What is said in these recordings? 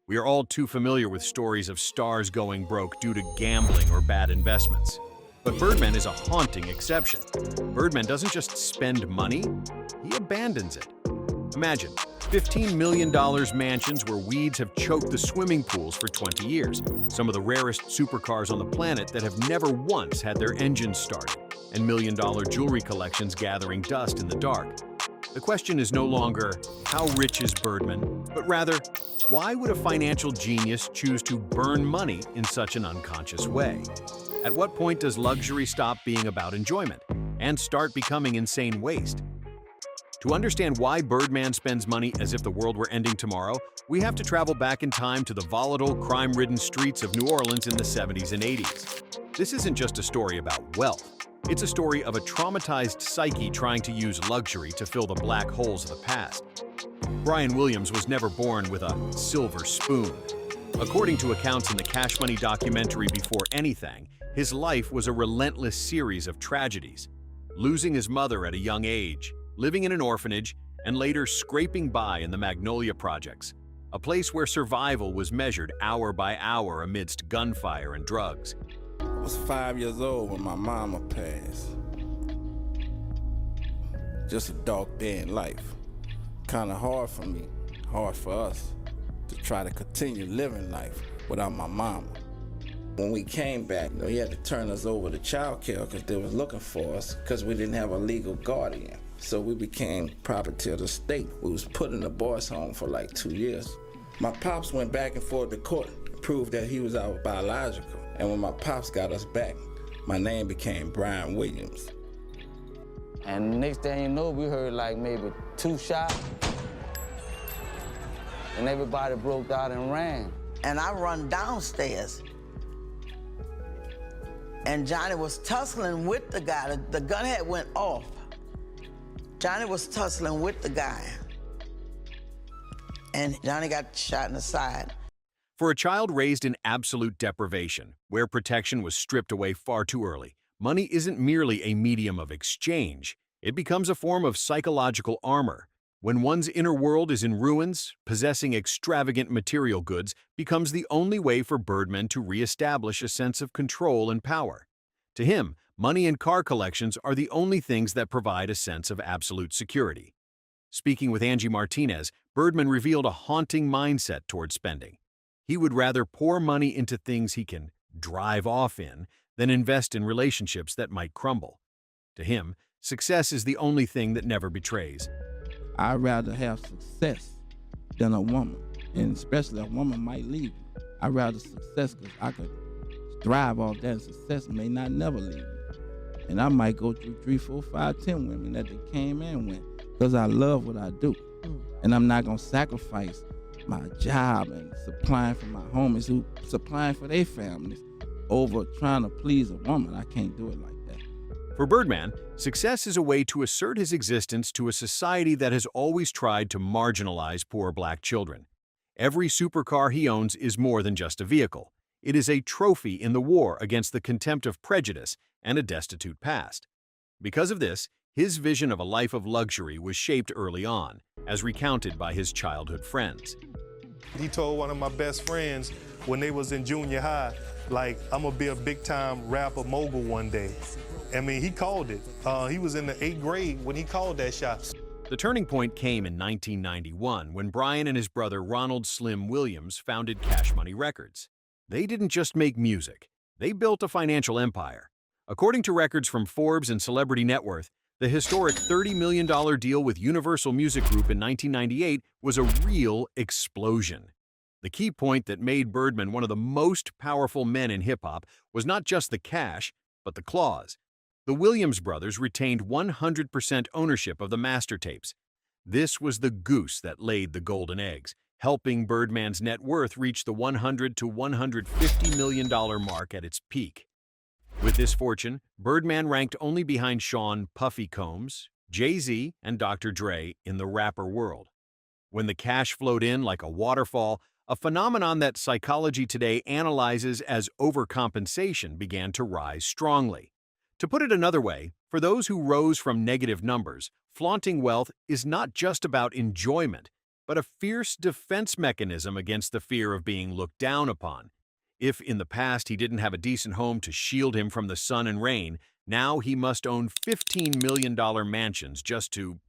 We are all too familiar with stories of stars going broke due to gambling or bad investments. But Birdman is a haunting exception. Birdman doesn't just spend money, he abandons it. Imagine $15 million mansions where weeds have choked the swimming pools for 20 years, some of the rarest supercars on the planet that have never once had their engines started, and million-dollar jewelry collections gathering dust in the dark. The question is no longer, how rich is Birdman, but rather, why would a financial genius choose to burn money in such an unconscious way? At what point does luxury stop being about enjoyment and start becoming insane waste? To understand why Birdman spends money as if the world were ending tomorrow, we have to travel back in time to the volatile, crime-ridden streets of New Orleans in the 70s and 80s. This isn't just a story about wealth. It's a story of a traumatized psyche trying to use luxury to fill the black holes of the past. Brian Williams was never born with a silver spoon. According to accounts in the Cash Money documentary Before Anything, his life was a relentless series of tragedies. Losing his mother at a young age, living in an orphanage, and later scraping by in the Magnolia Projects, a place where survival was measured hour by hour amidst gunfire and drugs. I was 5 years old when my mama passed. Just a dark day in life. Kind of hard for me, hard for us, to try to continue living life without my mama. When we came back, he had to turn us over to child care because they was looking for us because we didn't have a legal guardian. So we became property of the state. We was put in the boys' home for like 2 years. My pops went back and forth to court to prove that he was our biological. And when my pops got us back, my name became Brian Williams. And next thing you know, we heard like maybe 2 shots. And everybody broke out and ran. And I run downstairs. And Johnny was tussling with the guy. The gun had went off. Johnny was tussling with the guy. And Johnny got shot in the side. For a child raised in absolute deprivation, where protection was stripped away far too early, money isn't merely a medium of exchange. It becomes a form of psychological armor. When one's inner world is in ruins, possessing extravagant material goods becomes the only way for Birdman to reestablish a sense of control and power. To him, money and car collections are the only things that provide a sense of absolute security. Speaking with Angie Martinez, Birdman revealed a haunting mindset toward spending. He would rather pour money into things he can drive off in than invest in relationships that might crumble. To him, success is the only thing that never betrays. I'd rather have success than a woman, and especially a woman might leave you. I'd rather success because I could thrive off that, and success may not never leave me. And I might go through 3, 4, 5, 10 women that they came and went because I love what I do. And I'm not going to sacrifice my job and supplying for my homies who supplying for their families over trying to please a woman. I can't do it like that. For Birdman, success is a way to assert his existence to a society that has always tried to marginalize poor black children. Every supercar he owns is more than just a vehicle. It is a trophy in the war against the contempt of prejudice and a destitute past. Because of this, his vision of a life of luxury was shaped early on, as recounted by his childhood friends. He told one of my best friends when they was in junior high, like, I'm gonna be a big-time rapper mogul one day. I mean, he called it. He was in the 8th grade when he called that shot. The turning point came in 1991 when Brian and his brother Ronald Slim Williams founded Cash Money Records. They didn't just make music, they built a financial empire. According to records from Forbes and Celebrity Net Worth, the historic $30 million deal with Universal Music Group in 1998 was a real explosion. The key point that made Birdman one of the most powerful men in hip-hop was not just the cash, but the clause. The Williams brothers retained 100% ownership of the master tapes. This was the goose that laid the golden eggs, helping Birdman's net worth reach the $100 to $150 million mark at its peak. With this fortune, Birdman ranked only behind Sean Puffy Combs, Jay-Z, and Dr. Dre in the rapper world. When the cash flowed in like a waterfall, a phenomenon that psychology today analyzes as overcompensation began to rise strongly. To put it another way, for those who rose from negative numbers, flaunting wealth is not just about enjoyment, but a fierce defense mechanism against the fear of being looked down upon. If in the past he didn't have a decent home to shield him from the sun and rain, now he must own $15 million mansions just to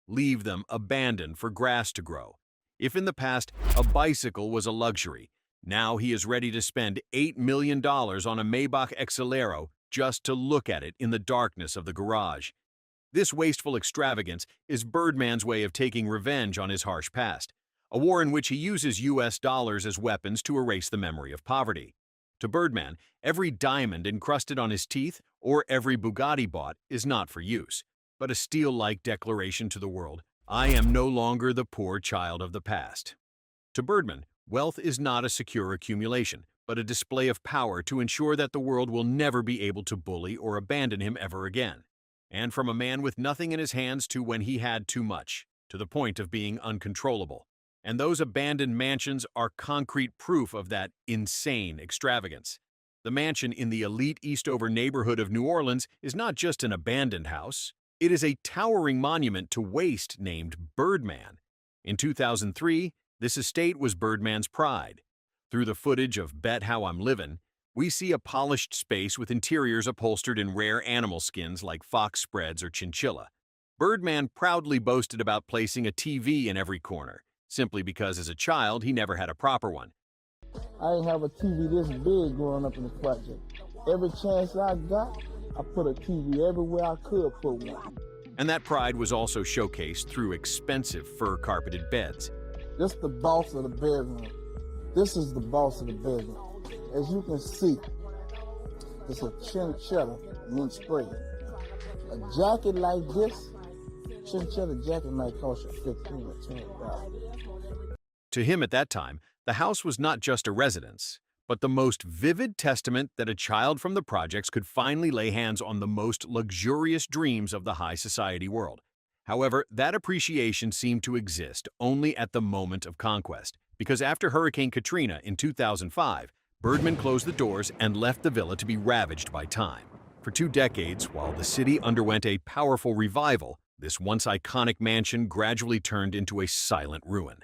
leave them abandoned for grass to grow. If in the past a bicycle was a luxury, now he is ready to spend $8 million on a Maybach Excelero just to look at it in the darkness of the garage. This wasteful extravagance is Birdman's way of taking revenge on his harsh past, a war in which he uses US dollars as weapons to erase the memory of poverty. To Birdman, every diamond encrusted on his teeth or every Bugatti bought is not for use, but a steel-like declaration to the world, I am no longer the poor child of the past. To Birdman, wealth is not a secure accumulation, but a display of power to ensure that the world will never be able to bully or abandon him ever again. And from a man with nothing in his hands to when he had too much, to the point of being uncontrollable. And those abandoned mansions are concrete proof of that insane extravagance. The mansion in the elite Eastover neighborhood of New Orleans is not just an abandoned house. It is a towering monument to waste named Birdman. In 2003, this estate was Birdman's pride. Through the footage of Bet How I'm Livin', we see a polished space with interiors upholstered in rare animal skins like fox spreads or chinchilla. Birdman proudly boasted about placing a TV in every corner, simply because as a child he never had a proper one. I didn't have a TV this big growing up in the project. Every chance I got, I put a TV everywhere I could put one. And that pride was also showcased through expensive fur-carpeted beds. This is the boss of the bedroom. This is the boss of the bedroom. As you can see, it's a chinchilla mint spray. A jacket like this, chinchilla jacket might cost you $15 or $20. To him at that time, the house was not just a residence, but the most vivid testament that a child from the projects could finally lay hands on the most luxurious dreams of the high society world. However, that appreciation seemed to exist only at the moment of conquest, because after Hurricane Katrina in 2005, Birdman closed the doors and left the villa to be ravaged by time. For 2 decades, while the city underwent a powerful revival, this once iconic mansion gradually turned into a silent ruin.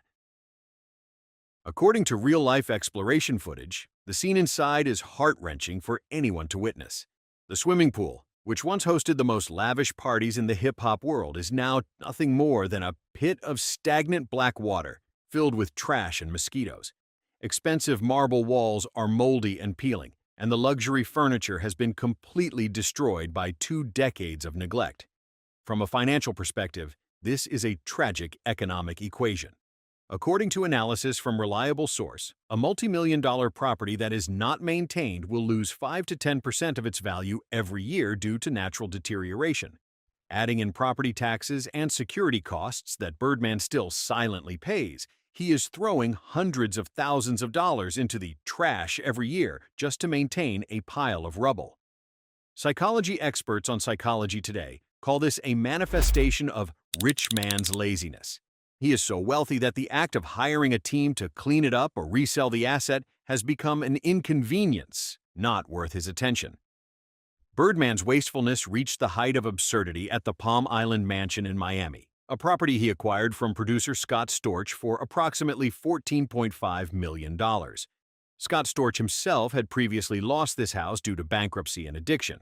According to real-life exploration footage, the scene inside is heart-wrenching for anyone to witness. The swimming pool, which once hosted the most lavish parties in the hip-hop world, is now nothing more than a pit of stagnant black water, filled with trash and mosquitoes. Expensive marble walls are moldy and peeling, and the luxury furniture has been completely destroyed by 2 decades of neglect. From a financial perspective, this is a tragic economic equation. According to analysis from reliable source, a multi-million-dollar property that is not maintained will lose 5 to 10% of its value every year due to natural deterioration. Adding in property taxes and security costs that Birdman still silently pays, he is throwing hundreds of thousands of dollars into the trash every year just to maintain a pile of rubble. Psychology experts on Psychology Today call this a manifestation of rich man's laziness. He is so wealthy that the act of hiring a team to clean it up or resell the asset has become an inconvenience, not worth his attention. Birdman's wastefulness reached the height of absurdity at the Palm Island Mansion in Miami, a property he acquired from producer Scott Storch for approximately $14.5 million. Scott Storch himself had previously lost this house due to bankruptcy and addiction.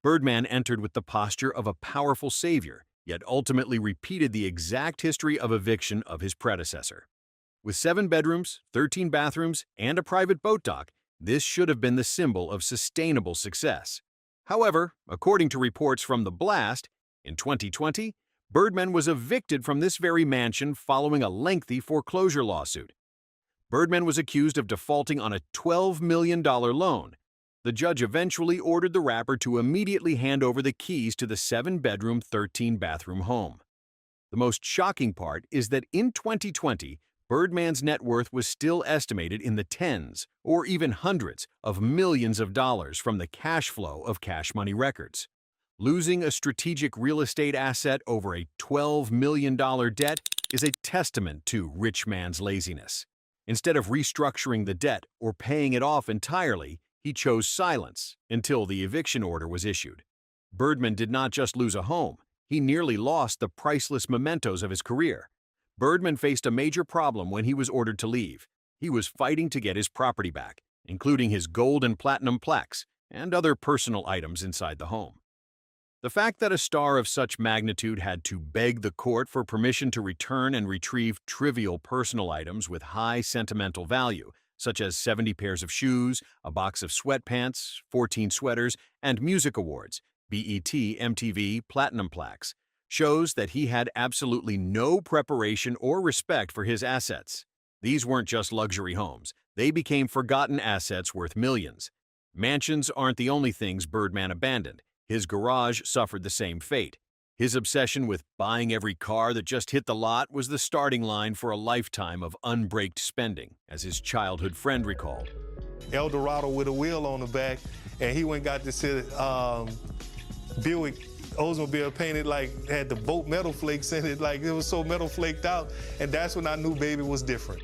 Birdman entered with the posture of a powerful savior, yet ultimately repeated the exact history of eviction of his predecessor. With 7 bedrooms, 13 bathrooms, and a private boat dock, this should have been the symbol of sustainable success. However, according to reports from The Blast, in 2020, Birdman was evicted from this very mansion following a lengthy foreclosure lawsuit. Birdman was accused of defaulting on a $12 million loan. The judge eventually ordered the rapper to immediately hand over the keys to the 7-bedroom, 13-bathroom home. The most shocking part is that in 2020, Birdman's net worth was still estimated in the tens or even hundreds of millions of dollars from the cash flow of Cash Money Records. Losing a strategic real estate asset over a $12 million debt is a testament to rich man's laziness. Instead of restructuring the debt or paying it off entirely, he chose silence until the eviction order was issued. Birdman did not just lose a home, he nearly lost the priceless mementos of his career. Birdman faced a major problem when he was ordered to leave. He was fighting to get his property back, including his gold and platinum plaques and other personal items inside the home. The fact that a star of such magnitude had to beg the court for permission to return and retrieve trivial personal items with high sentimental value, such as 70 pairs of shoes, a box of sweatpants, 14 sweaters, and music awards, BET, MTV, platinum plaques, shows that he had absolutely no preparation or respect for his assets. These weren't just luxury homes. They became forgotten assets worth millions. Mansions aren't the only things Birdman abandoned. His garage suffered the same fate. His obsession with buying every car that just hit the lot was the starting line for a lifetime of unbraked spending, as his childhood friend recalled. El Dorado with a wheel on the back, and he went and got this Buick Oldsmobile painted like, had the boat metal flakes in it, like it was so metal flaked out, and that's when I knew baby was different.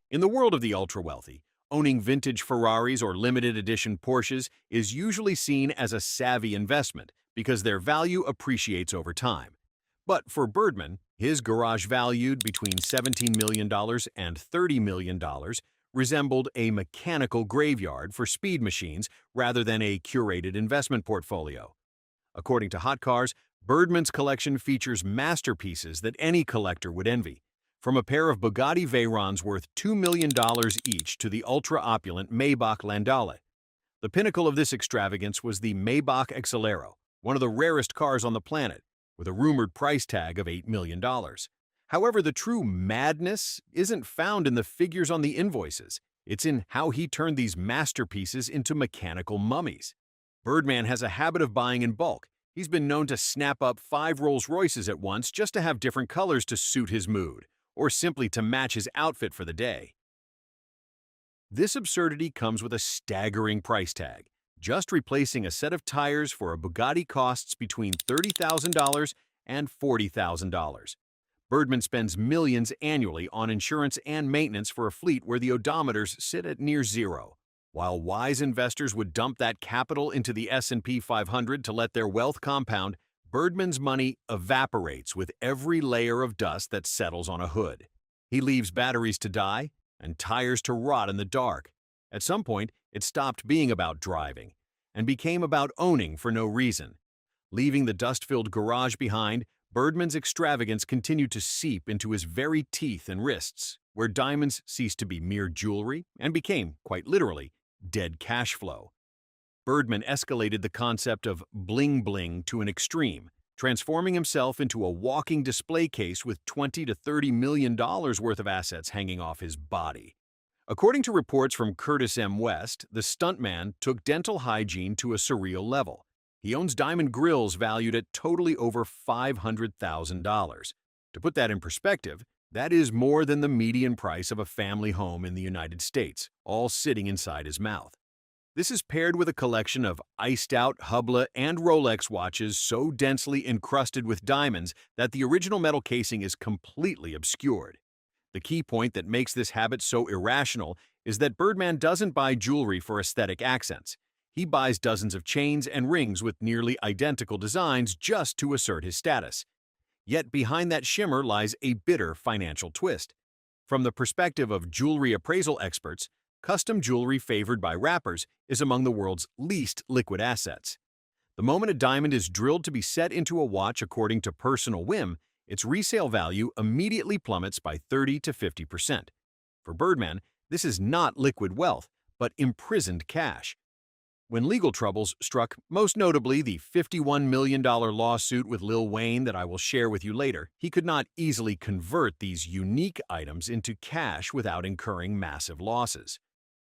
In the world of the ultra-wealthy, owning vintage Ferraris or limited edition Porsches is usually seen as a savvy investment because their value appreciates over time. But for Birdman, his garage valued between $17 million and $30 million resembled a mechanical graveyard for speed machines rather than a curated investment portfolio. According to Hot Cars, Birdman's collection features masterpieces that any collector would envy, from a pair of Bugatti Veyrons worth $2 million each to the ultra-opulent Maybach Landaulet. The pinnacle of this extravagance was the Maybach Excelero, one of the rarest cars on the planet, with a rumored price tag of $8 million. However, the true madness isn't found in the figures on the invoices. It's in how he turned these masterpieces into mechanical mummies. Birdman has a habit of buying in bulk. He's been known to snap up 5 Rolls-Royces at once just to have different colors to suit his mood, or simply to match his outfit for the day. This absurdity comes with a staggering price tag. Just replacing a set of tires for a Bugatti costs between $30,000 and $40,000. Birdman spends millions annually on insurance and maintenance for a fleet where the odometers sit at near zero. While wise investors would dump that capital into the S&P 500 to let their wealth compound, Birdman's money evaporates with every layer of dust that settles on a hood. He leaves batteries to die and tires to rot in the dark. At some point, it stopped being about driving and became about owning for no reason. Leaving the dust-filled garage behind, Birdman's extravagance continued to seep into his very teeth and wrists, where diamonds ceased to be mere jewelry and became, quite literally, dead cash flow. Birdman escalated the concept of bling-bling to an extreme, transforming himself into a walking display case with $20 to $30 million worth of assets hanging off his body. According to reports from Curtis M. West, the stuntman took dental hygiene to a surreal level. He owns diamond grills valued at totally over $500,000. To put that in perspective, that is more than the median price of a family home in the United States, all sitting inside his mouth. This is paired with a collection of iced-out Hublot and Rolex watches so densely encrusted with diamonds that the original metal casing is completely obscured. The key point that makes this habit so irrational is that Birdman doesn't buy jewelry for aesthetic accents. He buys dozens of chains and rings with nearly identical designs just to assert his status. Yet behind that shimmer lies a bitter financial twist. From the perspective of jewelry appraisal experts, custom jewelry favored by rappers is among the world's least liquid assets. The moment a diamond is drilled to be set into a watch according to personal whim, its resale value immediately plummets by 30 to 50%. For Birdman, this is not liquid wealth, but imprisoned cash. When legal troubles struck, most notably the $51 million lawsuit with Lil Wayne that I will share with you later, he could not easily convert these unique items into cash without incurring massive losses.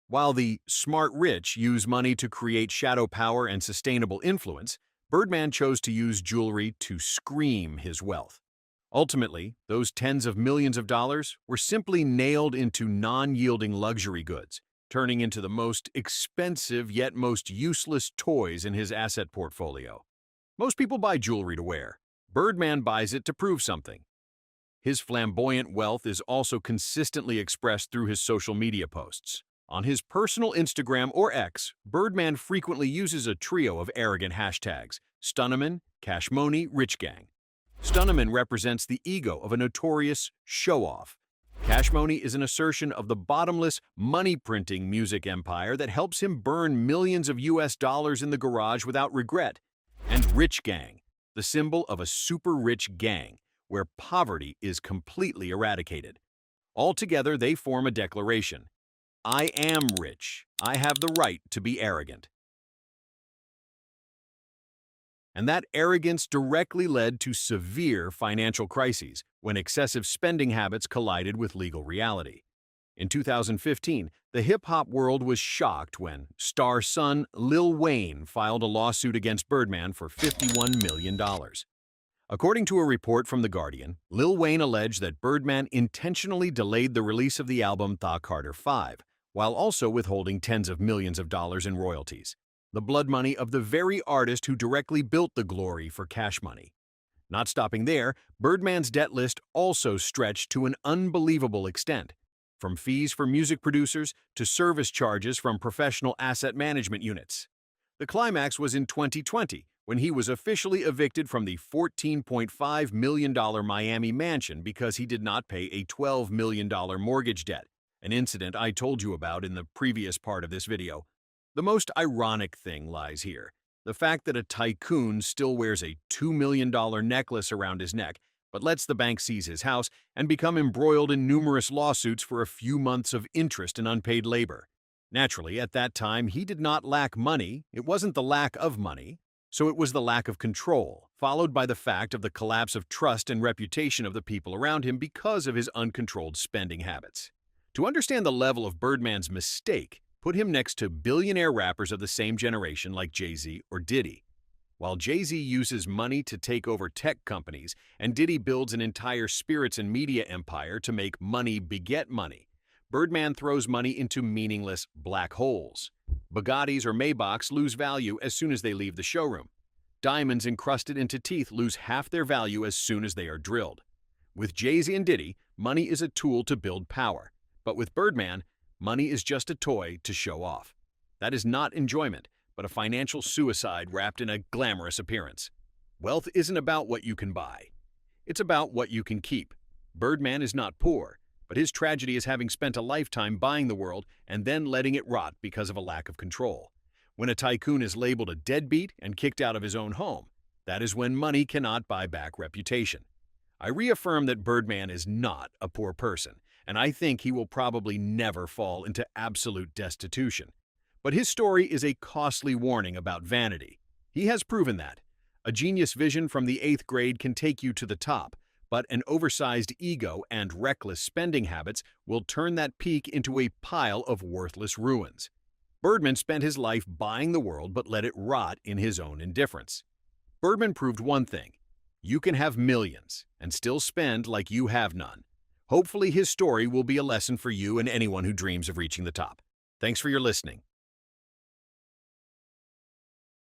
While the smart rich use money to create shadow power and sustainable influence, Birdman chose to use jewelry to scream his wealth. Ultimately, those tens of millions of dollars were simply nailed into non-yielding luxury goods, turning into the most expensive yet most useless toys in his asset portfolio. Most people buy jewelry to wear. Birdman buys it to prove something. His flamboyant wealth is also consistently expressed through his social media posts. On his personal Instagram or X, Birdman frequently uses a trio of arrogant hashtags: Stunnaman, Cash Money, Rich Gang. Stunneman represents the ego of a notorious show-off. Cash Money is an assertion of the bottomless, money-printing music empire that helps him burn millions of US dollars in the garage without regret. And Rich Gang, the symbol of a super-rich gang, where poverty is completely eradicated. Altogether, they form a declaration. I am rich. I have the right to be arrogant. And that arrogance directly led to severe financial crises when excessive spending habits collided with legal reality. In 2015, the hip-hop world was shocked when Star's son Lil Wayne filed a lawsuit against Birdman for $51 million. According to a report from The Guardian, Lil Wayne alleged that Birdman intentionally delayed the release of the album Thaw Carter 5, while also withholding tens of millions of dollars in royalties, the blood money of the very artist who directly built the glory for Cash Money. Not stopping there, Birdman's debt list also stretched to an unbelievable extent, from fees for music producers to service charges from professional asset management units. The climax was in 2020, when he was officially evicted from the $14.5 million Miami mansion because he did not pay a $12 million mortgage debt, an incident I told you about in the previous part of this video. The most ironic thing lies here. The fact that a tycoon still wears a $2 million necklace around his neck, but lets the bank seize his house and become embroiled in numerous lawsuits for a few months of interest and unpaid labor. Naturally, at that time, he did not lack money. It wasn't the lack of money, so it was the lack of control, followed by the fact of the collapse of trust and reputation of the people around him because of his uncontrolled spending habits. To understand the level of Birdman's mistake, put him next to billionaire rappers of the same generation like Jay-Z or Diddy. While Jay-Z uses money to take over tech companies and Diddy builds an entire spirits and media empire to make money beget money, Birdman throws money into meaningless black holes. Bugattis or Maybachs lose value as soon as they leave the showroom. Diamonds encrusted into teeth lose half their value as soon as they are drilled. With Jay-Z and Diddy, money is a tool to build power. But with Birdman, money is just a toy to show off. That is not enjoyment, but a financial suicide wrapped in a glamorous appearance. Wealth isn't about what you can buy. It's about what you can keep. Birdman is not poor, but his tragedy is having spent a lifetime buying the world and then letting it rot because of a lack of control. When a tycoon is labeled a deadbeat and kicked out of his own home, that is when money cannot buy back reputation. I reaffirm that Birdman is not a poor person, and I think he will probably never fall into absolute destitution. But his story is a costly warning about vanity. He has proven that. A genius vision from the 8th grade can take you to the top, but an oversized ego and reckless spending habits will turn that peak into a pile of worthless ruins. Birdman spent his life buying the world but let it rot in his own indifference. Birdman proved one thing: you can have millions and still spend like you have none. Hopefully his story will be a lesson for you and anyone who dreams of reaching the top. Thanks for your listening.